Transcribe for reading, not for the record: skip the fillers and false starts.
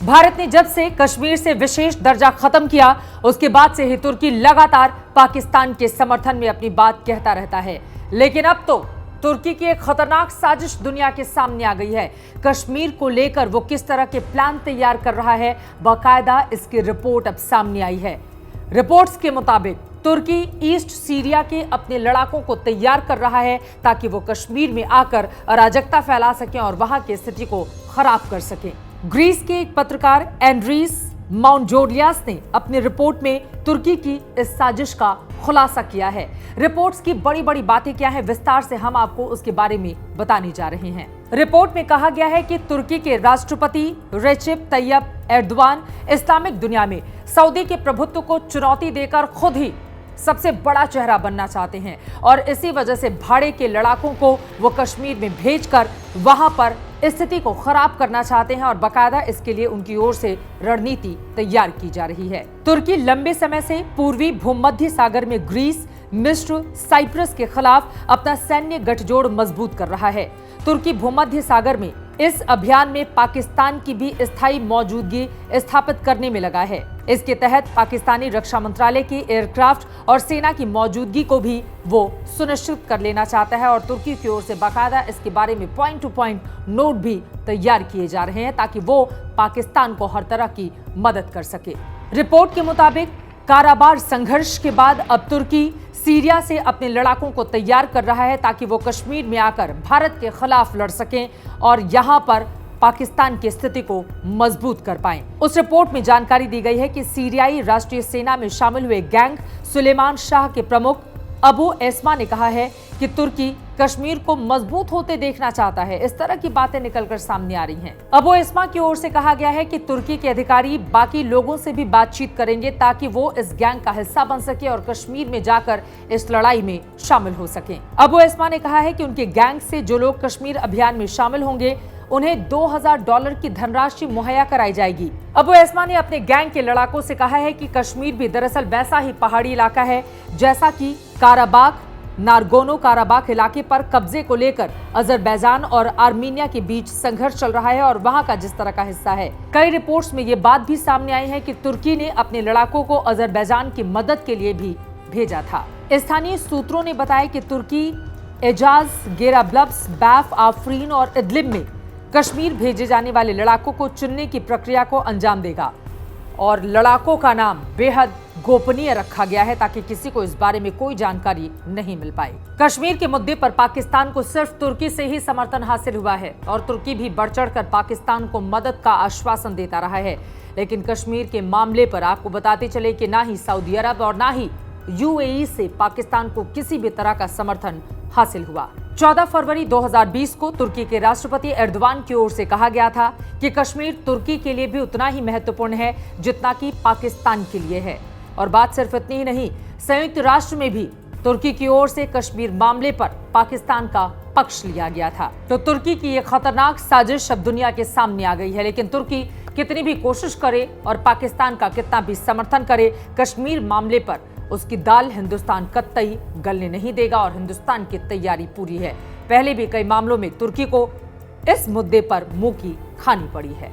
भारत ने जब से कश्मीर से विशेष दर्जा खत्म किया, उसके बाद से ही तुर्की लगातार पाकिस्तान के समर्थन में अपनी बात कहता रहता है। लेकिन अब तो तुर्की की एक खतरनाक साजिश दुनिया के सामने आ गई है। कश्मीर को लेकर वो किस तरह के प्लान तैयार कर रहा है, बाकायदा इसकी रिपोर्ट अब सामने आई है। रिपोर्ट्स के मुताबिक तुर्की ईस्ट सीरिया के अपने लड़ाकों को तैयार कर रहा है ताकि वो कश्मीर में आकर अराजकता फैला सकें और वहां की स्थिति को खराब कर सकें। ग्रीस के एक पत्रकार एंड्रीस माउंटजोलियास ने अपनी रिपोर्ट में तुर्की की इस साजिश का खुलासा किया है। रिपोर्ट्स की बड़ी बड़ी बातें क्या हैं, विस्तार से हम आपको उसके बारे में बताने जा रहे हैं। रिपोर्ट में कहा गया है कि तुर्की के राष्ट्रपति रेसिप तैयब एर्दोगान इस्लामिक दुनिया में सऊदी के प्रभुत्व को चुनौती देकर खुद ही सबसे बड़ा चेहरा बनना चाहते हैं और इसी वजह से भाड़े के लड़ाकों को वो कश्मीर में भेजकर वहां पर स्थिति को खराब करना चाहते हैं और बाकायदा इसके लिए उनकी ओर से रणनीति तैयार की जा रही है। तुर्की लंबे समय से पूर्वी भूमध्य सागर में ग्रीस, मिस्र, साइप्रस के खिलाफ अपना सैन्य गठजोड़ मजबूत कर रहा है। तुर्की भूमध्य सागर में इस अभियान में पाकिस्तान की भी स्थायी मौजूदगी स्थापित करने में लगा है। इसके तहत पाकिस्तानी रक्षा मंत्रालय की एयरक्राफ्ट और सेना की मौजूदगी को भी वो सुनिश्चित कर लेना चाहता है और तुर्की की ओर से बाकायदा इसके बारे में पॉइंट टू पॉइंट नोट भी तैयार किए जा रहे हैं ताकि वो पाकिस्तान को हर तरह की मदद कर सके। रिपोर्ट के मुताबिक काराबार संघर्ष के बाद अब तुर्की सीरिया से अपने लड़ाकों को तैयार कर रहा है ताकि वो कश्मीर में आकर भारत के खिलाफ लड़ सकें और यहां पर पाकिस्तान की स्थिति को मजबूत कर पाएं। उस रिपोर्ट में जानकारी दी गई है कि सीरियाई राष्ट्रीय सेना में शामिल हुए गैंग सुलेमान शाह के प्रमुख अबू एस्मा ने कहा है कि तुर्की कश्मीर को मजबूत होते देखना चाहता है। इस तरह की बातें निकलकर सामने आ रही हैं। अबू एस्मा की ओर से कहा गया है कि तुर्की के अधिकारी बाकी लोगों से भी बातचीत करेंगे ताकि वो इस गैंग का हिस्सा बन सके और कश्मीर में जाकर इस लड़ाई में शामिल हो सके। अबू एस्मा ने कहा है कि उनके गैंग से जो लोग कश्मीर अभियान में शामिल होंगे उन्हें $2000 की धनराशि मुहैया कराई जाएगी। अबू एस्मा ने अपने गैंग के लड़ाकों से कहा है कि कश्मीर भी दरअसल वैसा ही पहाड़ी इलाका है जैसा कि काराबाख, नारगोनो काराबाख इलाके पर कब्जे को लेकर अजरबैजान और आर्मीनिया के बीच संघर्ष चल रहा है और वहां का जिस तरह का हिस्सा है। कई रिपोर्ट्स में ये बात भी सामने आई है कि तुर्की ने अपने लड़ाकों को अजरबैजान की मदद के लिए भी भेजा था। स्थानीय सूत्रों ने बताया कि तुर्की एजाज, गेराब्लब्स, बैफ, आफरीन और इदलिब में कश्मीर भेजे जाने वाले लड़ाकों को चुनने की प्रक्रिया को अंजाम देगा और लड़ाकों का नाम बेहद गोपनीय रखा गया है ताकि किसी को इस बारे में कोई जानकारी नहीं मिल पाए। कश्मीर के मुद्दे पर पाकिस्तान को सिर्फ तुर्की से ही समर्थन हासिल हुआ है और तुर्की भी बढ़ चढ़कर पाकिस्तान को मदद का आश्वासन देता रहा है। लेकिन कश्मीर के मामले पर आपको बताते चले कि ना ही सऊदी अरब और ना ही यूएई से पाकिस्तान को किसी भी तरह का समर्थन हासिल हुआ। 14 फरवरी 2020 को तुर्की के राष्ट्रपति एर्दोगान की ओर से कहा गया था कि कश्मीर तुर्की के लिए भी उतना ही महत्वपूर्ण है जितना कि पाकिस्तान के लिए है। और बात सिर्फ इतनी ही नहीं, संयुक्त राष्ट्र में भी तुर्की की ओर से कश्मीर मामले पर पाकिस्तान का पक्ष लिया गया था। तो तुर्की की ये खतरनाक साजिश अब दुनिया के सामने आ गई है। लेकिन तुर्की कितनी भी कोशिश करे और पाकिस्तान का कितना भी समर्थन करे, कश्मीर मामले पर उसकी दाल हिंदुस्तान कतई गलने नहीं देगा और हिंदुस्तान की तैयारी पूरी है। पहले भी कई मामलों में तुर्की को इस मुद्दे पर मुंह की खानी पड़ी है।